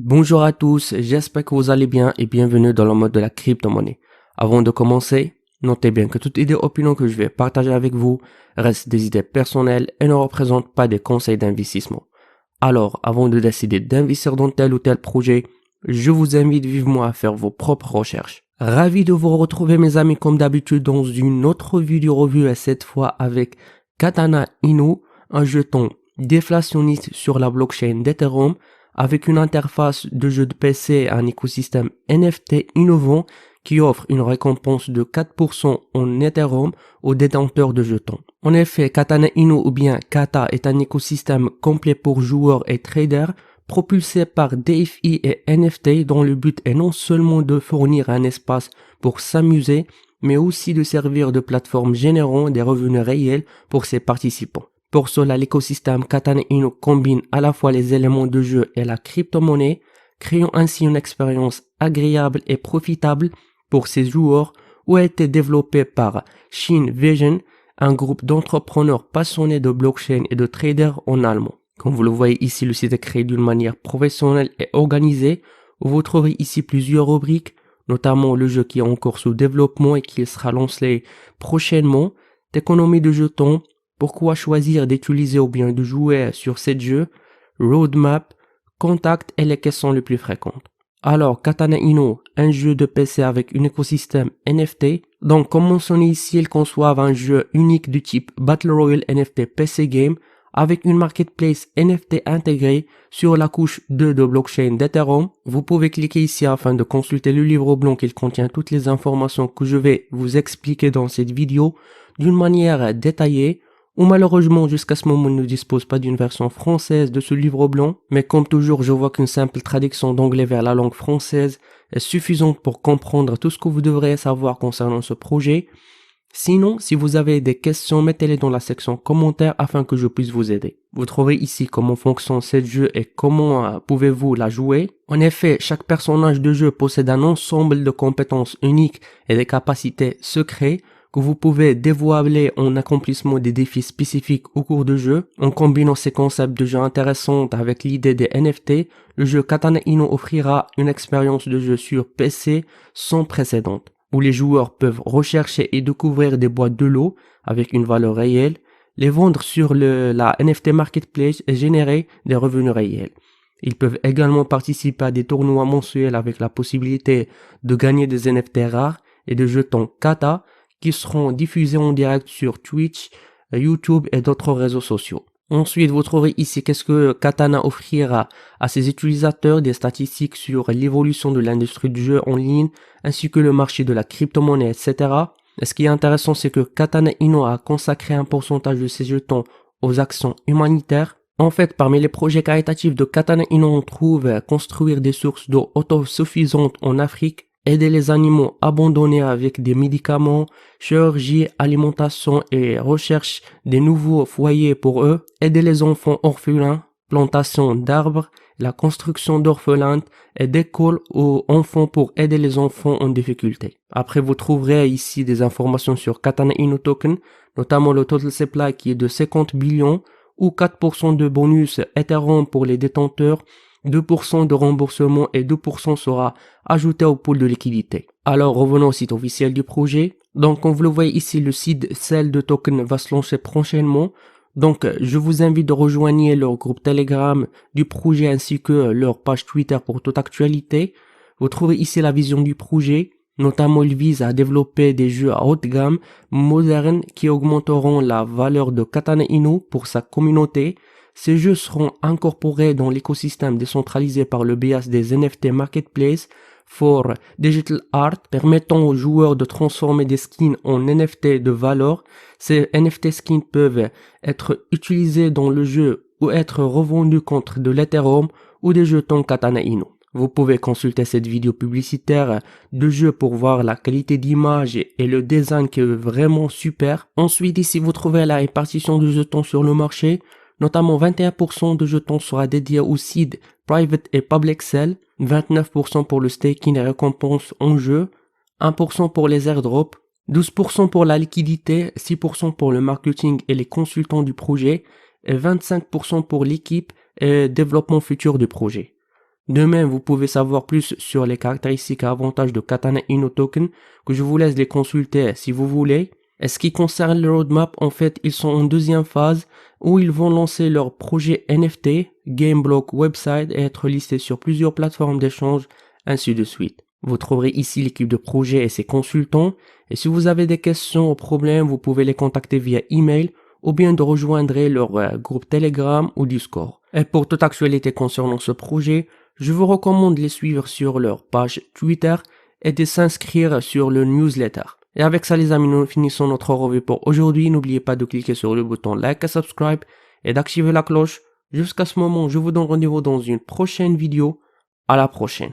Bonjour à tous, j'espère que vous allez bien et bienvenue dans le mode de la crypto-monnaie. Avant de commencer, notez bien que toute idée ou opinion que je vais partager avec vous reste des idées personnelles et ne représente pas des conseils d'investissement. Alors, avant de décider d'investir dans tel ou tel projet, je vous invite vivement à faire vos propres recherches. Ravi de vous retrouver mes amis comme d'habitude dans une autre vidéo revue et cette fois avec Katana Inu, un jeton déflationniste sur la blockchain d'Ethereum avec une interface de jeu de PC et un écosystème NFT innovant qui offre une récompense de 4% en Ethereum aux détenteurs de jetons. En effet, Katana Inu ou bien Kata est un écosystème complet pour joueurs et traders propulsé par DeFi et NFT dont le but est non seulement de fournir un espace pour s'amuser, mais aussi de servir de plateforme générant des revenus réels pour ses participants. Pour cela, l'écosystème Katana Inu combine à la fois les éléments de jeu et la crypto-monnaie, créant ainsi une expérience agréable et profitable pour ses joueurs, ou a été développé par Shin Vision, un groupe d'entrepreneurs passionnés de blockchain et de traders en allemand. Comme vous le voyez ici, le site est créé d'une manière professionnelle et organisée, où vous trouverez ici plusieurs rubriques, notamment le jeu qui est encore sous développement et qui sera lancé prochainement, d'économie de jetons, pourquoi choisir d'utiliser ou bien de jouer sur ces jeux, roadmap, contact et les questions les plus fréquentes. Alors, Katana Inu, un jeu de PC avec un écosystème NFT. Donc, comme mentionné ici, ils conçoivent un jeu unique du type Battle Royale NFT PC Game avec une marketplace NFT intégrée sur la couche 2 de blockchain d'Ethereum. Vous pouvez cliquer ici afin de consulter le livre blanc qui contient toutes les informations que je vais vous expliquer dans cette vidéo d'une manière détaillée. Ou malheureusement, jusqu'à ce moment, ne dispose pas d'une version française de ce livre blanc, mais comme toujours, je vois qu'une simple traduction d'anglais vers la langue française est suffisante pour comprendre tout ce que vous devrez savoir concernant ce projet. Sinon, si vous avez des questions, mettez-les dans la section commentaires afin que je puisse vous aider. Vous trouverez ici comment fonctionne ce jeu et comment pouvez-vous la jouer. En effet, chaque personnage de jeu possède un ensemble de compétences uniques et des capacités secrètes que vous pouvez dévoiler en accomplissement des défis spécifiques au cours de jeu. En combinant ces concepts de jeu intéressants avec l'idée des NFT, le jeu Katana Inu offrira une expérience de jeu sur PC sans précédent, où les joueurs peuvent rechercher et découvrir des boîtes de lots avec une valeur réelle, les vendre sur la NFT Marketplace et générer des revenus réels. Ils peuvent également participer à des tournois mensuels avec la possibilité de gagner des NFT rares et des jetons Kata qui seront diffusés en direct sur Twitch, YouTube et d'autres réseaux sociaux. Ensuite, vous trouverez ici qu'est-ce que Katana offrira à ses utilisateurs, des statistiques sur l'évolution de l'industrie du jeu en ligne, ainsi que le marché de la crypto-monnaie, etc. Et ce qui est intéressant, c'est que Katana Inu a consacré un pourcentage de ses jetons aux actions humanitaires. En fait, parmi les projets caritatifs de Katana Inu, on trouve construire des sources d'eau autosuffisantes en Afrique, aider les animaux abandonnés avec des médicaments, chirurgie, alimentation et recherche des nouveaux foyers pour eux, aider les enfants orphelins, plantation d'arbres, la construction d'orphelins et d'écoles aux enfants pour aider les enfants en difficulté. Après, vous trouverez ici des informations sur Katana Inu Token, notamment le total supply qui est de 50 billions ou 4% de bonus Ethereum pour les détenteurs, 2% de remboursement et 2% sera ajouté au pool de liquidité. Alors revenons au site officiel du projet. Donc comme vous le voyez ici, le site sell de token va se lancer prochainement. Donc je vous invite de rejoindre leur groupe Telegram du projet ainsi que leur page Twitter pour toute actualité. Vous trouvez ici la vision du projet. Notamment, il vise à développer des jeux à haute gamme, modernes, qui augmenteront la valeur de Katana Inu pour sa communauté. Ces jeux seront incorporés dans l'écosystème décentralisé par le biais des NFT Marketplace for Digital Art, permettant aux joueurs de transformer des skins en NFT de valeur. Ces NFT skins peuvent être utilisés dans le jeu ou être revendus contre de l'Ethereum ou des jetons Katana Inu. Vous pouvez consulter cette vidéo publicitaire de jeu pour voir la qualité d'image et le design qui est vraiment super. Ensuite, ici, vous trouvez la répartition de jetons sur le marché. Notamment 21% de jetons sera dédié au seed, private et public sell, 29% pour le staking et récompenses en jeu, 1% pour les airdrops, 12% pour la liquidité, 6% pour le marketing et les consultants du projet, et 25% pour l'équipe et développement futur du projet. Demain, vous pouvez savoir plus sur les caractéristiques et avantages de Katana Inu Token, que je vous laisse les consulter si vous voulez. Et ce qui concerne le roadmap, en fait, ils sont en deuxième phase où ils vont lancer leur projet NFT, Gameblock website et être listés sur plusieurs plateformes d'échange, ainsi de suite. Vous trouverez ici l'équipe de projet et ses consultants. Et si vous avez des questions ou problèmes, vous pouvez les contacter via email ou bien de rejoindre leur groupe Telegram ou Discord. Et pour toute actualité concernant ce projet, je vous recommande de les suivre sur leur page Twitter et de s'inscrire sur le newsletter. Et avec ça les amis, nous finissons notre revue pour aujourd'hui. N'oubliez pas de cliquer sur le bouton like et subscribe et d'activer la cloche. Jusqu'à ce moment, je vous donne rendez-vous dans une prochaine vidéo. À la prochaine.